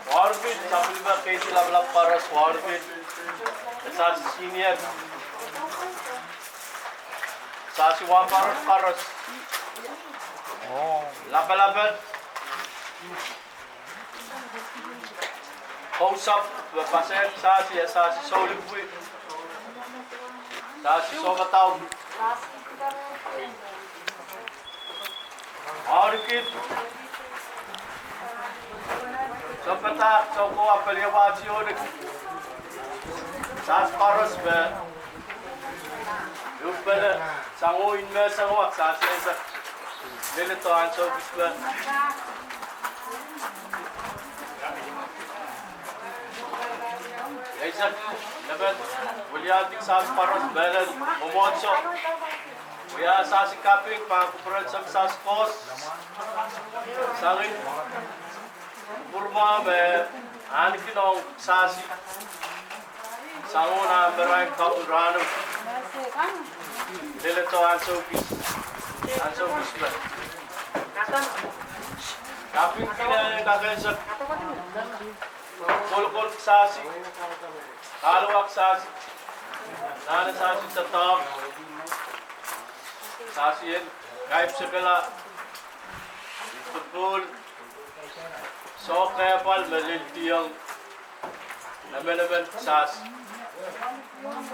Warbit, sabi ba kayo sila lang para sa warbit? Sa senior. Sa siwa paros. Laban. Kausap, pasel sa si Solibui. Sa si Somataw. Warbit. Sopata, soko apeliwasyon. Sas paros be. Yung pala, sanguin me sangwak sa siya. Dito ang sobis be. Isaac, laban, weliandi sas paros belen, Mwomwoahdiso. Kaya sa si kaping, pangkupuran sa sas kos. Sangin. Purma be ani kinong sasi sangona berai kaurano deleto ansopis be kaping kina kakaisa kol sasi kalwak sasi nana sasi tetap sasi en kaip sekala football so kaya pal meliti yang naman sas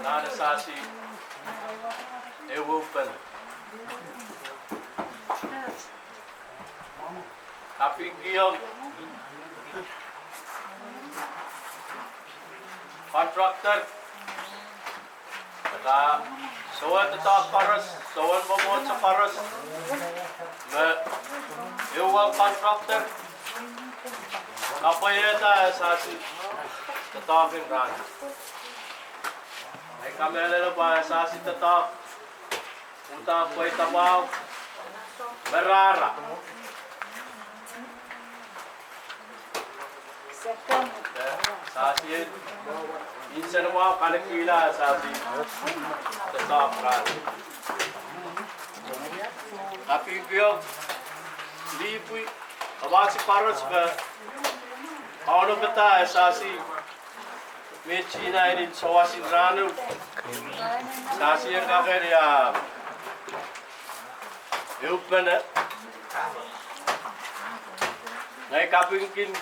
nana sasi ewupan kaping yang contractor kata soal tetap paras soal Mwomwoahdiso paras ewang contractor apa ya ta sasi tetap ran. Ay kami na ba sasi tetap uta koy tabaw berara. Sasi insan mo kalakila sasi tetap ran. Tapi biyo lipi awasi paros ba Ano bata sasi mechina ini sawasi ranu sasi yang kakek ya upana naik kaping kin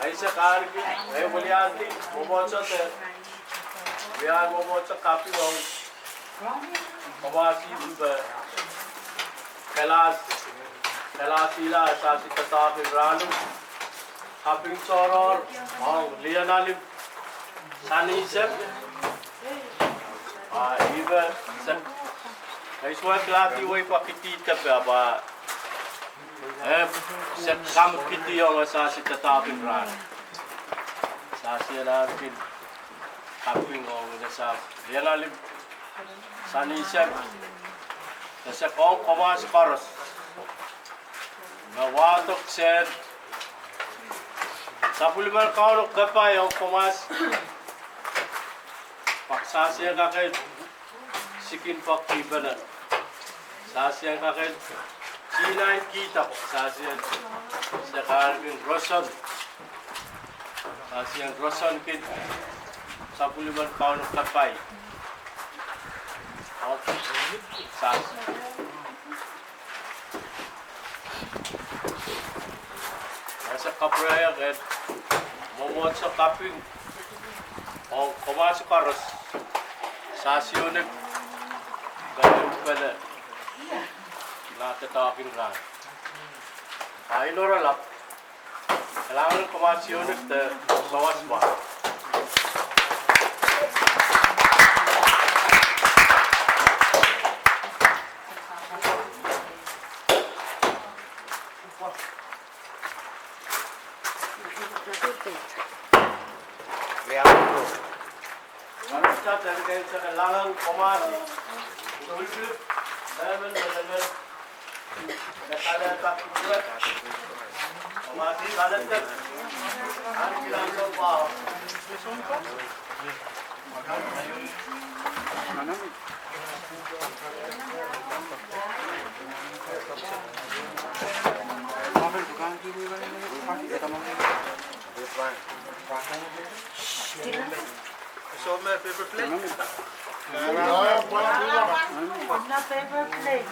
naik sekali naik weliandi Mwomwoahdiso te biar Mwomwoahdiso kaping mau awasi ba Kelasila sasi tetap ranu kaping soror lianali sanisep iba naiswa kelati way pakiti tapi apa set kam kiti yang sasi tetap ranu sasi nanti kaping nasa lianali sanisep nasa komas paros Nawatok said, sa puliman kaulok gapay ang pumas, paksasya kakay sikin pakibanan, sasya kakay sinain kita paksasya sa karagin roson, sasya roson kin sa puliman kaulok gapay, sasya. Nasa kapraya kan Mwomwoahdiso kaping komas paros sasyonek gano'n pala natatakin ran kain oralap kailangan komasyonek na bawas ba dari sa kailangan kumasi tulip naman nakalata kumasi kalata ang kailangan pa Bukan. So may paper plate. Na paper plate.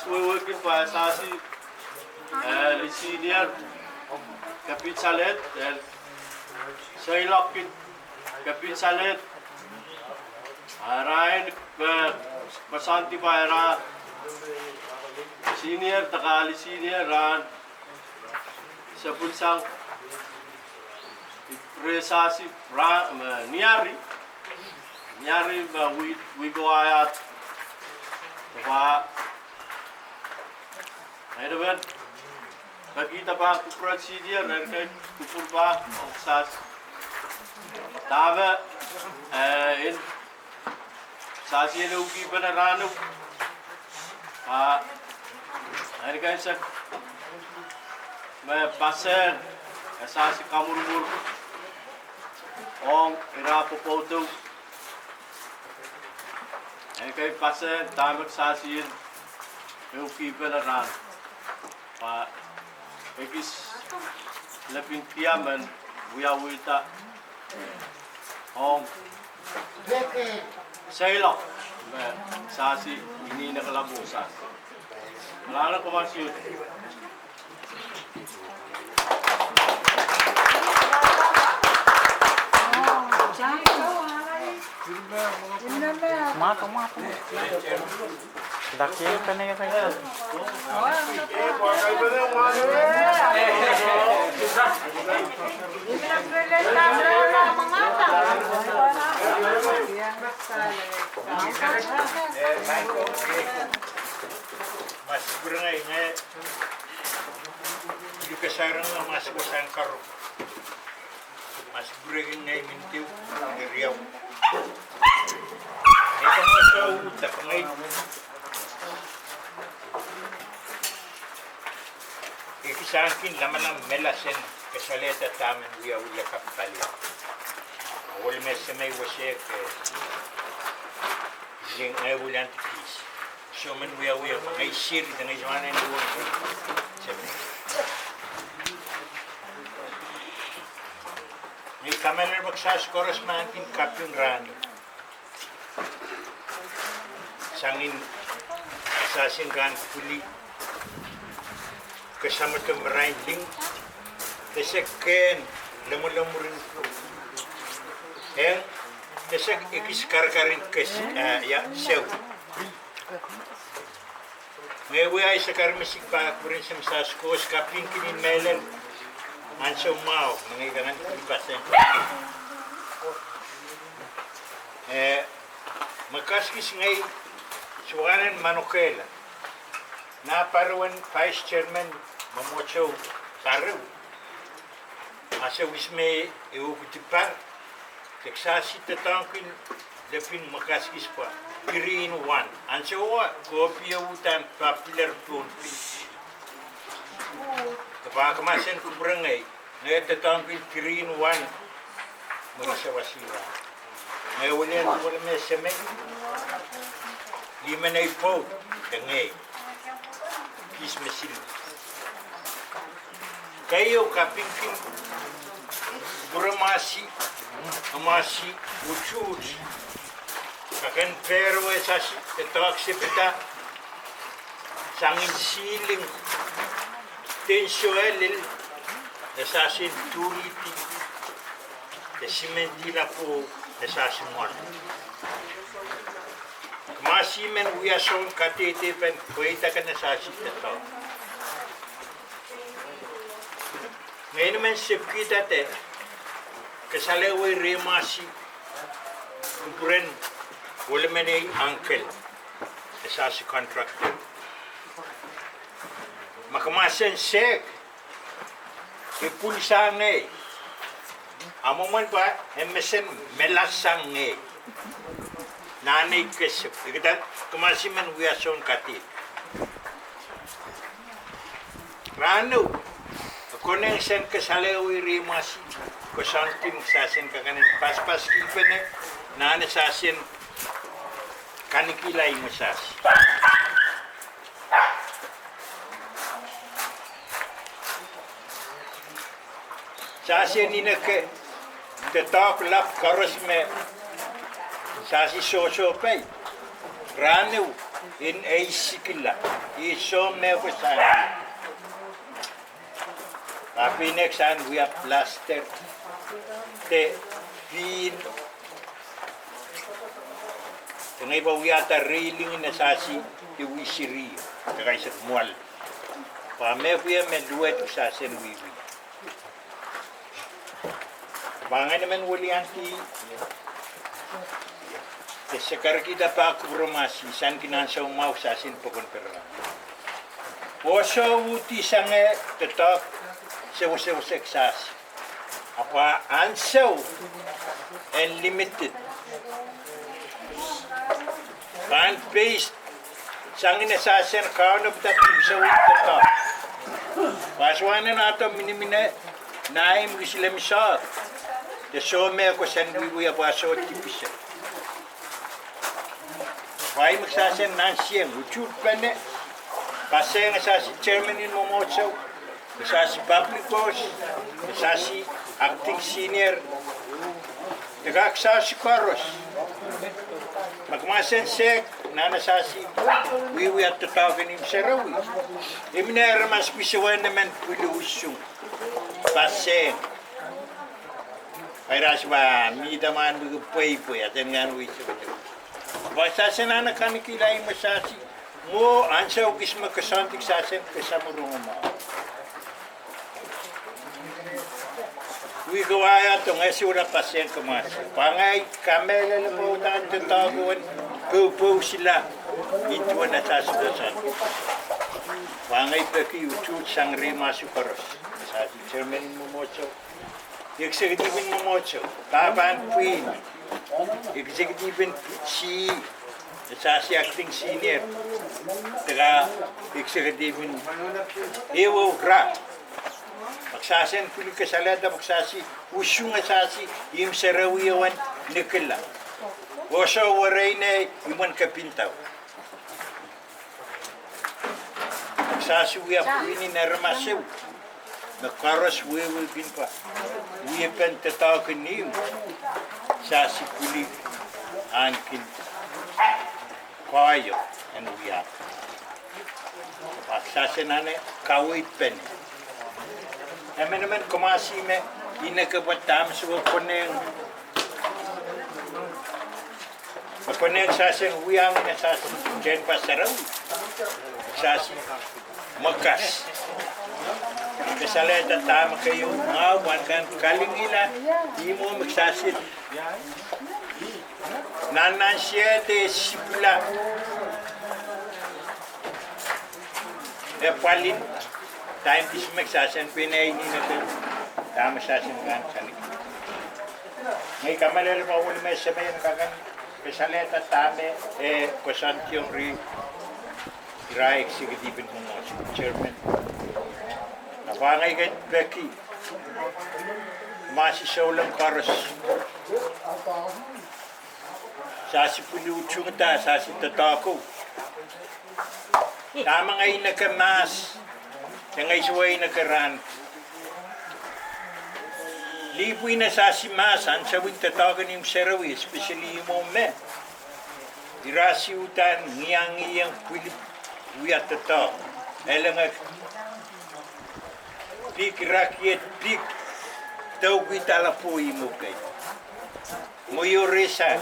Working for Sasi, senior kaping salet, Sailok kaping salet, Arain pasanti para senior takali senior ran sa punsang presasi niari ba we go ayat ba ay naman bagita pa ku procedure na kay kupur ba sas tava in sasi ne ugi banarano ay kay sa मैं पासेर ऐसा कामुर ओम इराप पोतु ऐसे पासेर तामक सासिर युकी पेलरान पा एकis lebih kiaman buya wita om Sailok मैं सासी ini nak labu sas lalu kemasih Mato. Daqui ele tá nem vai. Mas kurang ini juga sarang mas kosan karu. Mas kurang ini mintiu ngeriau. Ito mo sa utak ngayon. Ikisangkin laman ng melasen kasaleta taman wiya wala kapali. Wala may wasik jing ay weliandi kis. So man wiya ngay siri na ngay zamanan doon. Ni kamalan magsas koros mantin kaping rano. Sangin sasinggan kuli kasama itong grinding kasi ken lamulamurin kasi ikiskar-karin kasi ya sew Mwomwoahdiso sa karmisik pa kurin sa skos kaping kinin melen. Ansa umao, nangigangan kilipasen. Makaskis ngay suwanan Manukela. Naparuan Vice Chairman Mwomwoahdiso Taru. Asa wisme eukutipar. Teksasi tatangkin lepin makaskis pa. 3-in-1. Ansa uwa, kopia utan popular plumpi. Kapakamasan ko berangay, ngayon tatangkin 3-in-1. Marisa wasira. Ngayon wala may semen. 5 na ipot. Dangay. Kis mesin. Kayo kaping buramasi, amasi, uchuch. Kakan pero esasi Dedoahk sepeta sangin siling tensioelil esasi tuliti esimenti po esasi mon Kamasi men uyason katete pen kuita kan esasi Dedoahk ngayon men sepkita te kesalewe remasi kumpren wala man ay uncle, esasi contractor. Makamasan sek, ipulsang ngay. Amo man ba, emesen melasang ngay. Nanay kesip. Ikadat, kumasi man uyason kati. Rano, ako na yung sen kasalewi rimasi, kusantim sasin kakanin paspas kipen eh, nana sasin kanikilay masas. Sasi nina ke Dedoahk lap karos me sasi soso pay. Ranu in ay sikila. Iso me kusan. Tapi next time we have plaster. Te fin ngay ba wiyata railing na sasi iwisiri kakaisat mual. Pa me kuya me duet usasin wiwi. Bangay naman weliandi. Sekar kita pa kubromasi san kinansa umaw sasin pokon perang. Oso wuti sange Dedoahk sewa seksas. Apa ansaw and limited. Pan paste sangin assassin count of that so the top. Paswana nato minimine naim wislam shot. The show me ko sandwi we abaso tipisa. Why assassin nansien uchut pene. Paseng assassin chairman in Mwomwoahdiso. Assassin public boss. Assassin acting senior. Dedoahk koaros. Magmasen sek nana sasi wiwi at tatawin im serawi. Imner mas pisuan naman pulu usung. Paseng. Ay raswa mi daman bu poi at ngan wi sebetu. Basa nana kanikilay masasi mo ansa ugis makasantik sasen kesamurung mo. Wi gawaya to ngasi ura pasien kemas. Pangai kamera mo tan tatagon po sila itu na tasdosan. Pangai peki uchut sang rima sukaros. Sa chairman Mwomwoahdiso. Executive Mwomwoahdiso. Taban Queen. Executive si sasi acting senior. Taga executive ewo gra. Magsasin pili kasalada magsasi usung asasi im sarawiyawan nikila. Oso warayne iman kapintaw. Magsasi wiya puini narmasew. Nakaros wewe binpa. Wiya pentatawag niyo. Sasi pili ankin kayo and wiya. Magsasi nane kawit pen. Naman kumasi me inakabatam sa koneng sa sen uyang na sa jen pasaraw sas makas. Kasaleta tama kayo ngawan kan kalingila di mo magsasit. Nanan siya de sipula. E palin time dis magsasan pinay ni na tama sasin kan kaling. May kamalala pa uli may sabay ang kagan kasaleta tame kosantyong executive mo chairman. Napangay kay Becky. Masisaw lang koaros. Sasi pulutsong ta, sasi tatako. Tama ngay nakamas. Ngay suway nakaran. Lipoy na sasi masan, sawing tatakan yung sarawi, especially yung mome. Irasi utan, ngiyang pilip, uyat tatak. Elang pik rakyat pik tau kita lapu imu kai moyoresa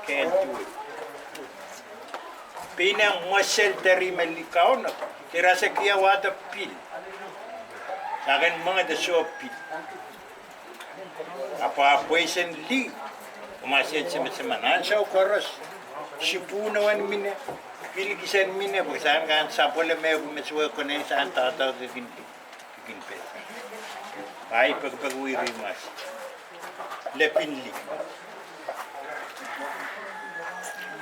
kentu pinang masel dari melikau na terasa kia wada pil sagan mga daso pil apa poisen li kumasyan sama-sama nansa koaros sipunawan mine piligisan mine bukan kan sapola me meswa konen san tata ginti ay pagpag-uwi mas lepinli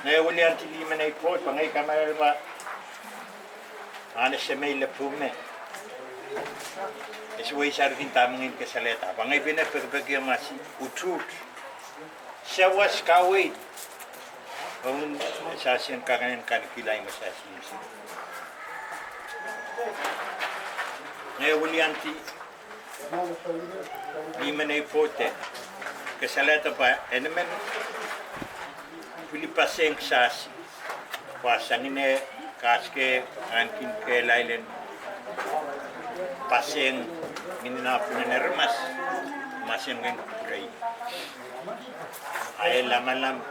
na weliandi lima na ipot pangay kamar ba ano siya may lapume isway sarkin tamangin kasaleta pangay pinapagpagya mas utut siya was kaway kung sasyan kakanin kanikilay masasyan siya na weliandi lima na ipote kasaleta pa enamen pilipaseng sasi pasangin kaske ankin ke lailen paseng minapun na remas masin ngeng kuray ay lamalam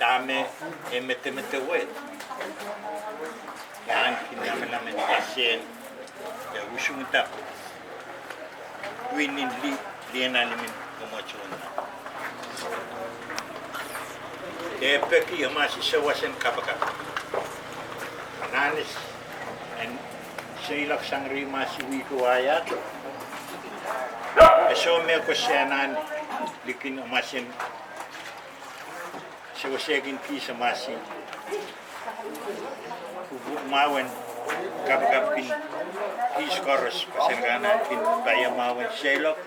dame emete wet yan kinamalam paseng ya usung tak winin liena limin kumachon peki amasi sawasan kapaka nanis and silak sangri masi wiku ayat eso me ko sianan likin amasin sewasegin kisa masi ubu mawen kapin his koaros pasangana kin bayamawan shelok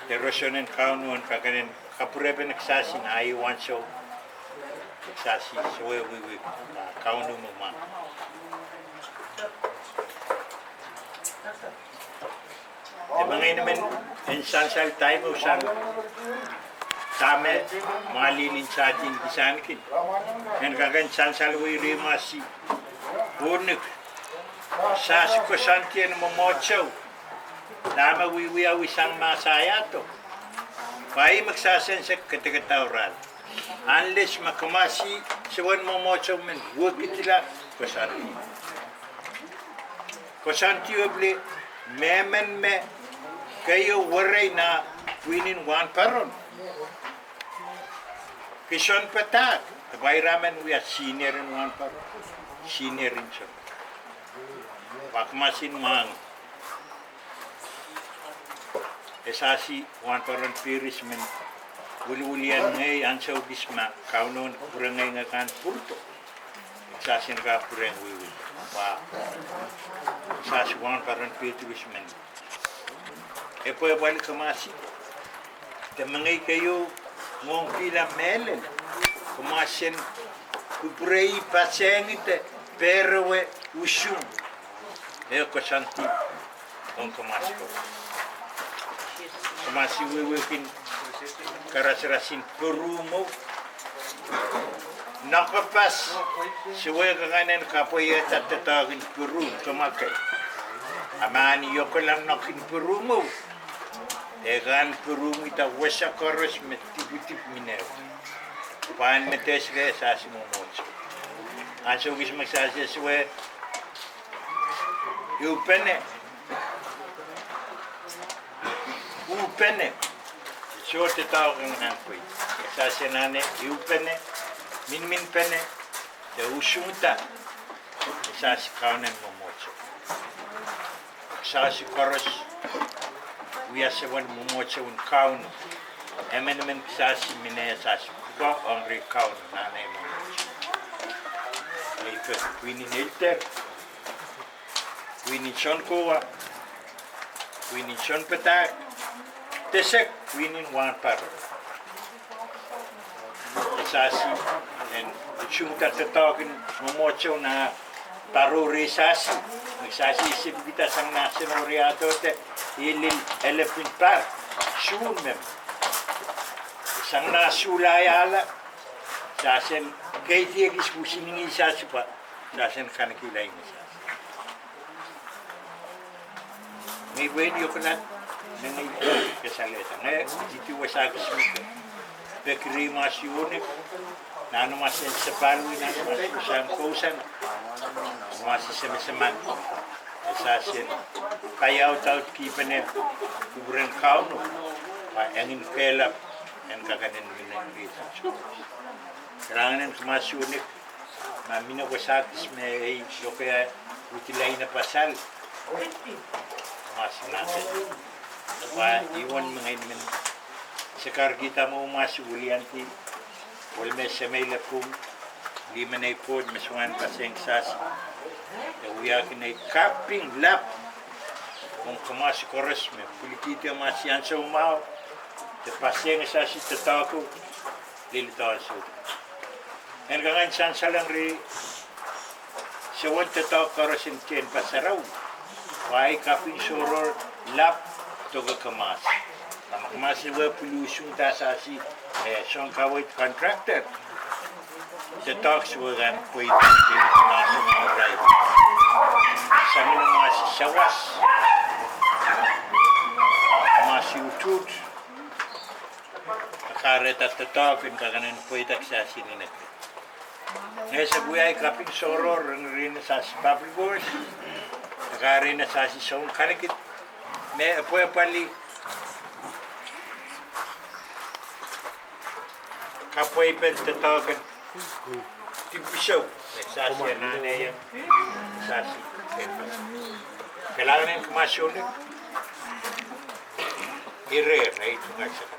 the Russian kaunuan kaganin kapureben eksasin ay wanso eksasi suwe we kaunu mama mga naman insansal tayo usang tame malilin sa ating bisankin yan kagan sansal we rimasi urnik sas ko santien momocho dama wiwi awisang masayato pai magsasen sa katakatauran unless makamasi sewan momocho men wukitila ko santi oble memen me kayo waray na winin wan paron kison patak tabay ramen we are senior in wan paron senior in siya pakmasin mang esasi wan paron piris men uli-ulian ngay ansaw bisma kaunon kurangay nga kan purto esasi nga kurang wiwi pa esasi wan paron piris men po balik kamasi tamangay kayo ngong pila melen kumasin kuprei pasengite pero we usum ko santi on kamasi ko kamasi we kin karas-rasin perumo nakapas suwe kakanan kapoy tatatagin peru tumakay amani yoko lang nakin perumo egan perumo ita wasa koros metip-tip minew pan metes kaya sasi momocho Anso gis magsasya suwe. Upene. Upene. So te tao kang hankoy. Magsasya nane. Upene. Min pene. Te usunta. Magsasya kaunan Mwomwoahdiso. Magsasya koaros. Wiyasawan Mwomwoahdiso un kaunu. Emenemen magsasya minaya sasya. Kuka ongri kaunu nanay Mwomwoahdiso. Winin Ilter, winin Sonkoa, winin Sonpetak, Tesek, winin Wanparo. Sasi, en Sumta Tatokin, Mwomwoahdiso na Taruri Sasi, Sasi Sibita sang Nasenoriato te Ilil Elephant Park, Sumem. Sang Nasulayala, Sasen Kaitiya gis kusiningi Sasi pa. Dasan kanakilay mo siya. May buwan yung kanat na ngayon kasalita. Ngayon, dito wasagis mo ito. Pekiri masyonik, nanomasin sa palwi, nanomasin sa kusan, nanomasin sa masaman. Kasasin, payaw-taw kipanin, kuburan kauno, angin kelap, ang kakanin minagkita. Kailangan ng masyonik, Mamina wasagis may kaya utilay na pasal. Mas natin. Iwan mga iman. Sakar kita mo weliandi. Wala sa may lapong. Lima na ipod. Masuhan paseng sas. Uyakin ay kaping lap. Kung kamasi koros me. Pulikita masyan sa umaw. Paseng sas itatako. Lilitaw sa en gangan san salang ri sewon tetok karasin ken pasaraw wai kaping soror lap toga kamas kamas we pollution ta sasi son kawit contractor tetok sugan kuit din kamas mo drive sami na mga sawas mas utut kareta tetok en kaganan kuitak sasi ni nak. Ngayon sa buhay kaping soror, rin sa public works, nakarin na sa sisong kanakit, may apoy pali, kapoy pentatawagan, timpisaw, nagsasya na na yung sasi. Kailangan yung kumasyonin, i-rare na ito nga sa